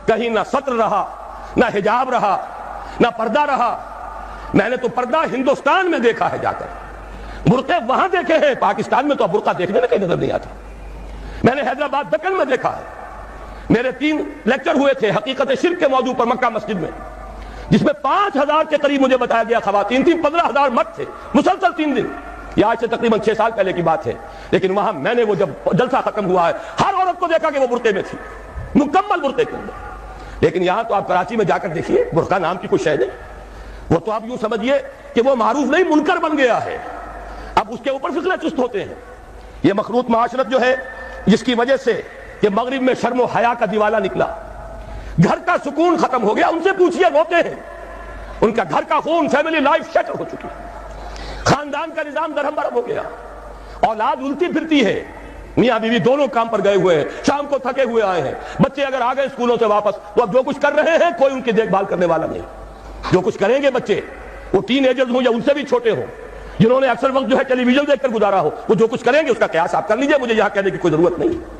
کہیں نہ سطر رہا، نہ حجاب رہا، نہ پردہ رہا۔ میں نے تو پردہ ہندوستان میں دیکھا ہے جا کر، برقعے وہاں دیکھے ہیں، پاکستان میں تو اب برقع دیکھنے میں کہیں نظر نہیں آتا۔ میں نے حیدرآباد دکن میں دیکھا ہے، میرے 3 لیکچر ہوئے تھے حقیقت شرک کے موضوع پر مکہ مسجد میں، جس میں 5000 کے قریب مجھے بتایا گیا خواتین تھیں، 15000 مرد تھے، مسلسل 3 دن۔ یہ آج سے تقریباً 6 سال پہلے کی بات ہے، لیکن وہاں میں نے وہ جب جلسہ ختم ہوا ہے ہر عورت کو دیکھا کہ وہ برقعے میں تھی، مکمل برقعے کے اندر۔ لیکن یہاں تو آپ کراچی میں جا کر دیکھیے، برقع نام کی کوئی شے نہیں، وہ تو آپ یوں سمجھیے کہ وہ معروف نہیں منکر بن گیا ہے، اب اس کے اوپر فضلے چست ہوتے ہیں۔ یہ مخلوط معاشرت جو ہے، جس کی وجہ سے کہ مغرب میں شرم و حیا کا دیوالہ نکلا، گھر کا سکون ختم ہو گیا، ان سے پوچھئے روتے ہیں، ان کا گھر کا خون، فیملی لائف شٹر ہو چکی، خاندان کا نظام درہم برہم ہو گیا، اولاد الٹی پھرتی ہے، میاں بیوی دونوں کام پر گئے ہوئے ہیں، شام کو تھکے ہوئے آئے ہیں، بچے اگر آ گئے اسکولوں سے واپس تو اب جو کچھ کر رہے ہیں کوئی ان کی دیکھ بھال کرنے والا نہیں۔ جو کچھ کریں گے بچے، وہ ٹین ایجرز ہوں یا ان سے بھی چھوٹے ہوں، جنہوں نے اکثر وقت جو ہے ٹیلی ویژن دیکھ کر گزارا ہو، وہ جو کچھ کریں گے اس کا قیاس آپ کر لیجئے، مجھے یہاں کہنے کی کوئی ضرورت نہیں۔